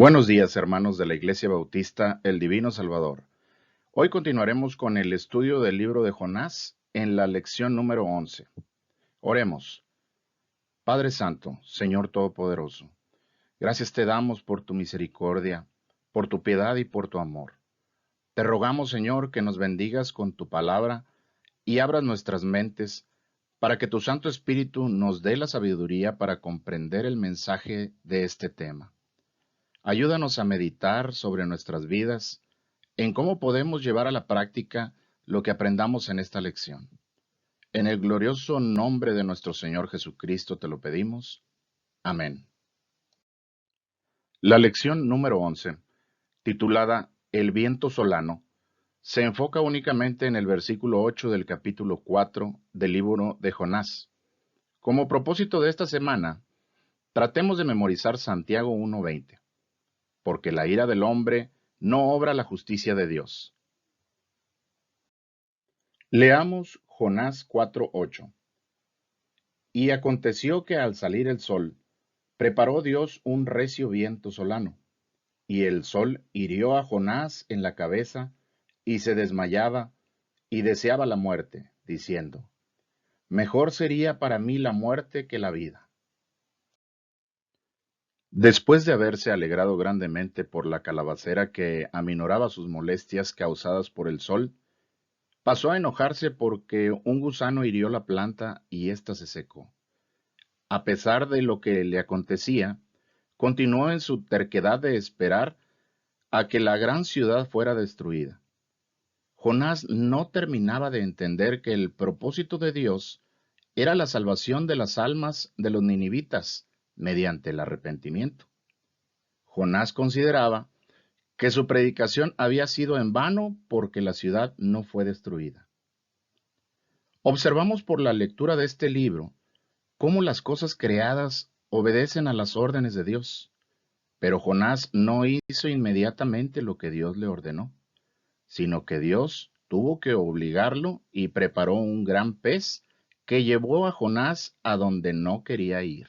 Buenos días, hermanos de la Iglesia Bautista El Divino Salvador. Hoy continuaremos con el estudio del libro de Jonás en la lección número 11. Oremos. Padre Santo, Señor Todopoderoso, gracias te damos por tu misericordia, por tu piedad y por tu amor. Te rogamos, Señor, que nos bendigas con tu palabra y abras nuestras mentes para que tu Santo Espíritu nos dé la sabiduría para comprender el mensaje de este tema. Ayúdanos a meditar sobre nuestras vidas, en cómo podemos llevar a la práctica lo que aprendamos en esta lección. En el glorioso nombre de nuestro Señor Jesucristo te lo pedimos. Amén. La lección número 11, titulada El viento solano, se enfoca únicamente en el versículo 8 del capítulo 4 del libro de Jonás. Como propósito de esta semana, tratemos de memorizar Santiago 1:20, porque la ira del hombre no obra la justicia de Dios. Leamos Jonás 4:8. Y aconteció que al salir el sol, preparó Dios un recio viento solano, y el sol hirió a Jonás en la cabeza, y se desmayaba, y deseaba la muerte, diciendo, mejor sería para mí la muerte que la vida. Después de haberse alegrado grandemente por la calabacera que aminoraba sus molestias causadas por el sol, pasó a enojarse porque un gusano hirió la planta y ésta se secó. A pesar de lo que le acontecía, continuó en su terquedad de esperar a que la gran ciudad fuera destruida. Jonás no terminaba de entender que el propósito de Dios era la salvación de las almas de los ninivitas mediante el arrepentimiento. Jonás consideraba que su predicación había sido en vano porque la ciudad no fue destruida. Observamos por la lectura de este libro cómo las cosas creadas obedecen a las órdenes de Dios. Pero Jonás no hizo inmediatamente lo que Dios le ordenó, sino que Dios tuvo que obligarlo y preparó un gran pez que llevó a Jonás a donde no quería ir.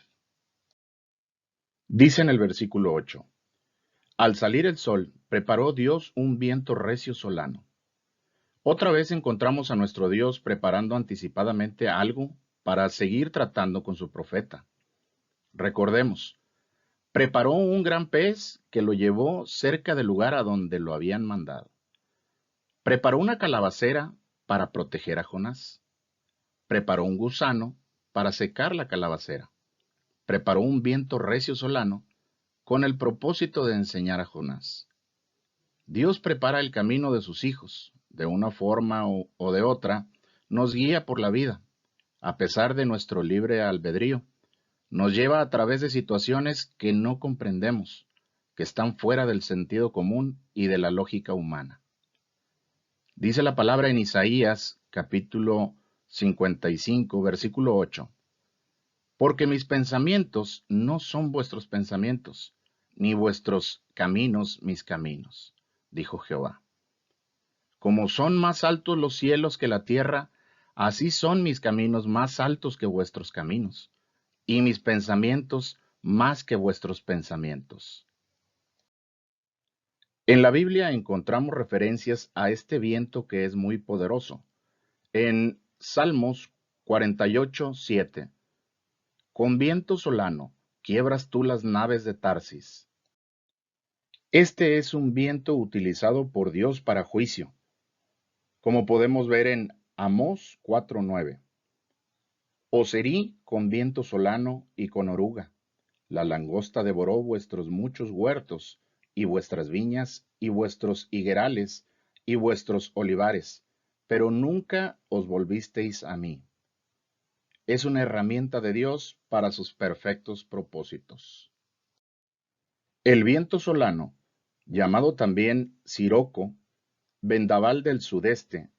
Dice en el versículo 8, al salir el sol, preparó Dios un viento recio solano. Otra vez encontramos a nuestro Dios preparando anticipadamente algo para seguir tratando con su profeta. Recordemos, preparó un gran pez que lo llevó cerca del lugar a donde lo habían mandado. Preparó una calabacera para proteger a Jonás. Preparó un gusano para secar la calabacera. Preparó un viento recio solano con el propósito de enseñar a Jonás. Dios prepara el camino de sus hijos. De una forma o de otra, nos guía por la vida, a pesar de nuestro libre albedrío. Nos lleva a través de situaciones que no comprendemos, que están fuera del sentido común y de la lógica humana. Dice la palabra en Isaías, capítulo 55, versículo 8, porque mis pensamientos no son vuestros pensamientos, ni vuestros caminos mis caminos, dijo Jehová. Como son más altos los cielos que la tierra, así son mis caminos más altos que vuestros caminos, y mis pensamientos más que vuestros pensamientos. En la Biblia encontramos referencias a este viento que es muy poderoso. En Salmos 48:7, con viento solano quiebras tú las naves de Tarsis. Este es un viento utilizado por Dios para juicio, como podemos ver en Amós 4:9. Os herí con viento solano y con oruga. La langosta devoró vuestros muchos huertos, y vuestras viñas, y vuestros higuerales, y vuestros olivares, pero nunca os volvisteis a mí. Es una herramienta de Dios para sus perfectos propósitos. El viento solano, llamado también siroco, vendaval del sudeste,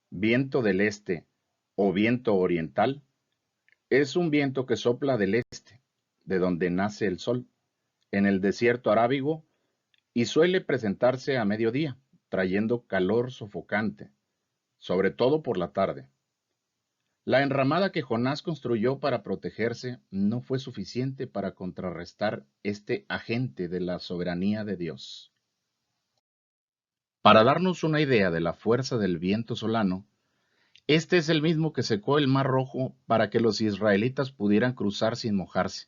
viento del este o viento oriental, es un viento que sopla del este, de donde nace el sol, en el desierto arábigo, y suele presentarse a mediodía, trayendo calor sofocante, sobre todo por la tarde. La enramada que Jonás construyó para protegerse no fue suficiente para contrarrestar este agente de la soberanía de Dios. Para darnos una idea de la fuerza del viento solano, este es el mismo que secó el Mar Rojo para que los israelitas pudieran cruzar sin mojarse.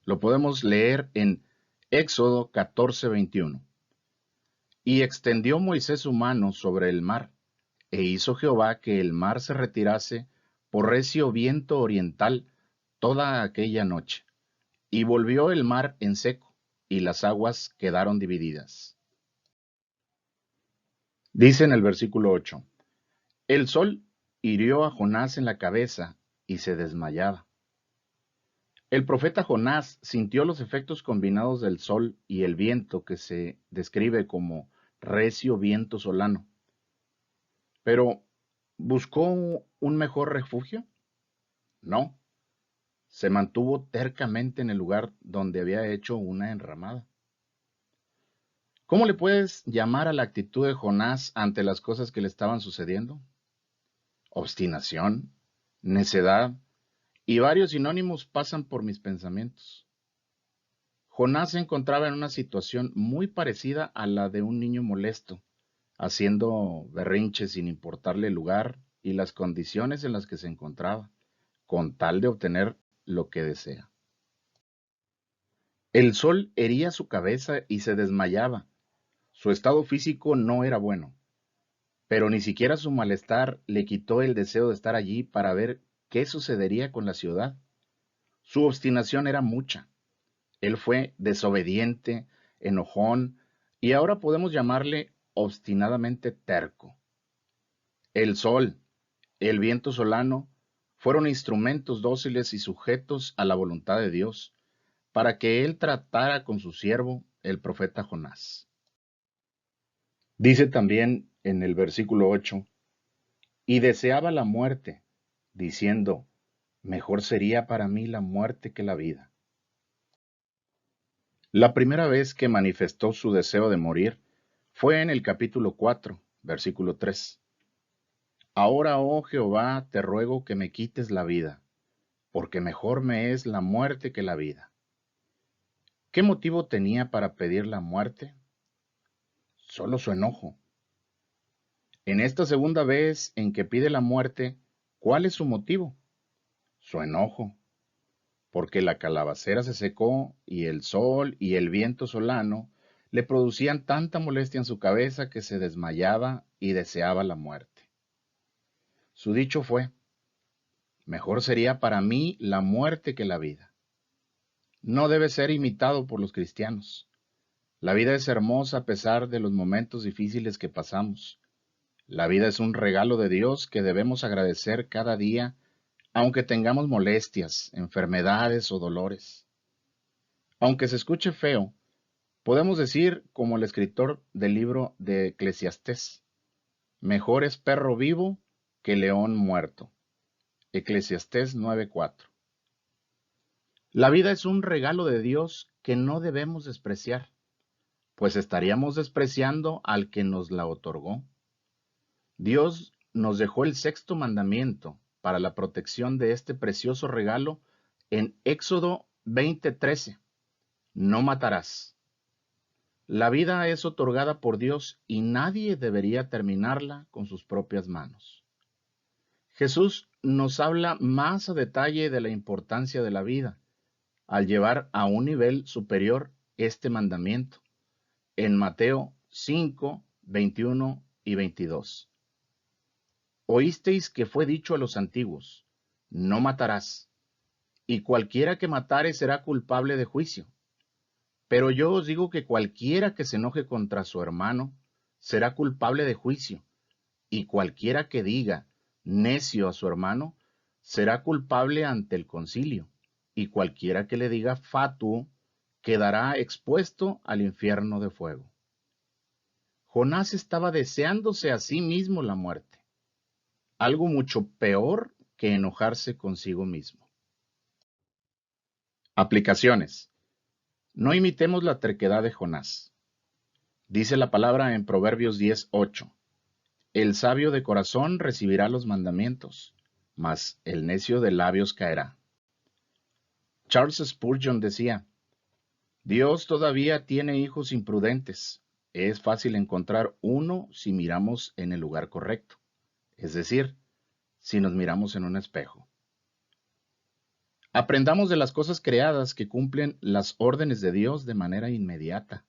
Lo podemos leer en Éxodo 14:21. Y extendió Moisés su mano sobre el mar, e hizo Jehová que el mar se retirase por recio viento oriental toda aquella noche. Y volvió el mar en seco, y las aguas quedaron divididas. Dice en el versículo 8, el sol hirió a Jonás en la cabeza, y se desmayaba. El profeta Jonás sintió los efectos combinados del sol y el viento que se describe como recio viento solano. Pero, ¿buscó un mejor refugio? No, se mantuvo tercamente en el lugar donde había hecho una enramada. ¿Cómo le puedes llamar a la actitud de Jonás ante las cosas que le estaban sucediendo? Obstinación, necedad y varios sinónimos pasan por mis pensamientos. Jonás se encontraba en una situación muy parecida a la de un niño molesto, haciendo berrinches sin importarle el lugar y las condiciones en las que se encontraba, con tal de obtener lo que desea. El sol hería su cabeza y se desmayaba. Su estado físico no era bueno, pero ni siquiera su malestar le quitó el deseo de estar allí para ver qué sucedería con la ciudad. Su obstinación era mucha. Él fue desobediente, enojón, y ahora podemos llamarle obstinadamente terco. El sol, el viento solano, fueron instrumentos dóciles y sujetos a la voluntad de Dios, para que él tratara con su siervo, el profeta Jonás. Dice también en el versículo 8, y deseaba la muerte, diciendo, mejor sería para mí la muerte que la vida. La primera vez que manifestó su deseo de morir fue en el capítulo 4, versículo 3. Ahora, oh Jehová, te ruego que me quites la vida, porque mejor me es la muerte que la vida. ¿Qué motivo tenía para pedir la muerte? Solo su enojo. En esta segunda vez en que pide la muerte, ¿cuál es su motivo? Su enojo, porque la calabacera se secó y el sol y el viento solano le producían tanta molestia en su cabeza que se desmayaba y deseaba la muerte. Su dicho fue, mejor sería para mí la muerte que la vida. No debe ser imitado por los cristianos. La vida es hermosa a pesar de los momentos difíciles que pasamos. La vida es un regalo de Dios que debemos agradecer cada día, aunque tengamos molestias, enfermedades o dolores. Aunque se escuche feo, podemos decir, como el escritor del libro de Eclesiastés, mejor es perro vivo que león muerto. Eclesiastés 9:4. La vida es un regalo de Dios que no debemos despreciar, pues estaríamos despreciando al que nos la otorgó. Dios nos dejó el sexto mandamiento para la protección de este precioso regalo en Éxodo 20:13. No matarás. La vida es otorgada por Dios y nadie debería terminarla con sus propias manos. Jesús nos habla más a detalle de la importancia de la vida, al llevar a un nivel superior este mandamiento, en Mateo 5:21 y 22. Oísteis que fue dicho a los antiguos, no matarás, y cualquiera que matare será culpable de juicio. Pero yo os digo que cualquiera que se enoje contra su hermano será culpable de juicio, y cualquiera que diga necio a su hermano será culpable ante el concilio, y cualquiera que le diga fatuo quedará expuesto al infierno de fuego. Jonás estaba deseándose a sí mismo la muerte, algo mucho peor que enojarse consigo mismo. Aplicaciones. No imitemos la terquedad de Jonás. Dice la palabra en Proverbios 10:8. El sabio de corazón recibirá los mandamientos, mas el necio de labios caerá. Charles Spurgeon decía, Dios todavía tiene hijos imprudentes. Es fácil encontrar uno si miramos en el lugar correcto, es decir, si nos miramos en un espejo. Aprendamos de las cosas creadas que cumplen las órdenes de Dios de manera inmediata.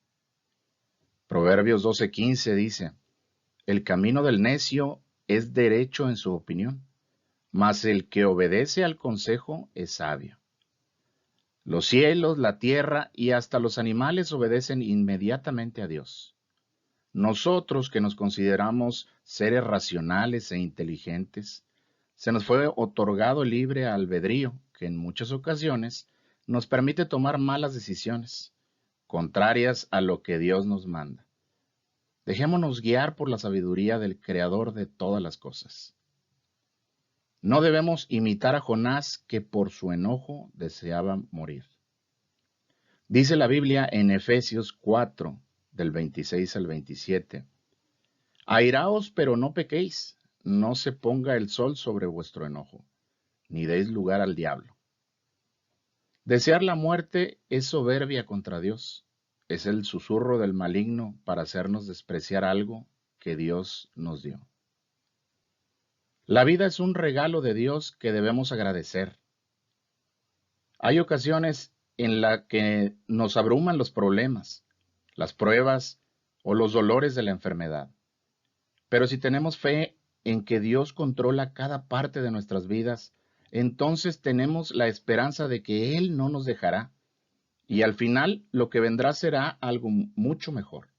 Proverbios 12:15 dice, el camino del necio es derecho en su opinión, mas el que obedece al consejo es sabio. Los cielos, la tierra y hasta los animales obedecen inmediatamente a Dios. Nosotros que nos consideramos seres racionales e inteligentes, se nos fue otorgado el libre albedrío que en muchas ocasiones nos permite tomar malas decisiones, contrarias a lo que Dios nos manda. Dejémonos guiar por la sabiduría del Creador de todas las cosas. No debemos imitar a Jonás, que por su enojo deseaba morir. Dice la Biblia en Efesios 4, del 26 al 27, airaos, pero no pequéis, no se ponga el sol sobre vuestro enojo, ni deis lugar al diablo. Desear la muerte es soberbia contra Dios, es el susurro del maligno para hacernos despreciar algo que Dios nos dio. La vida es un regalo de Dios que debemos agradecer. Hay ocasiones en las que nos abruman los problemas, las pruebas o los dolores de la enfermedad. Pero si tenemos fe en que Dios controla cada parte de nuestras vidas, entonces tenemos la esperanza de que Él no nos dejará y al final lo que vendrá será algo mucho mejor.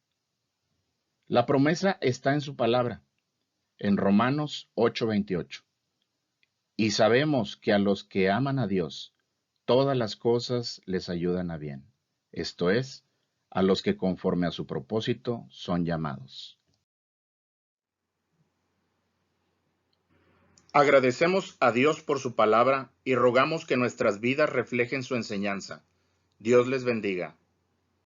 La promesa está en su palabra, en Romanos 8:28. Y sabemos que a los que aman a Dios, todas las cosas les ayudan a bien. Esto es, a los que conforme a su propósito son llamados. Agradecemos a Dios por su palabra y rogamos que nuestras vidas reflejen su enseñanza. Dios les bendiga.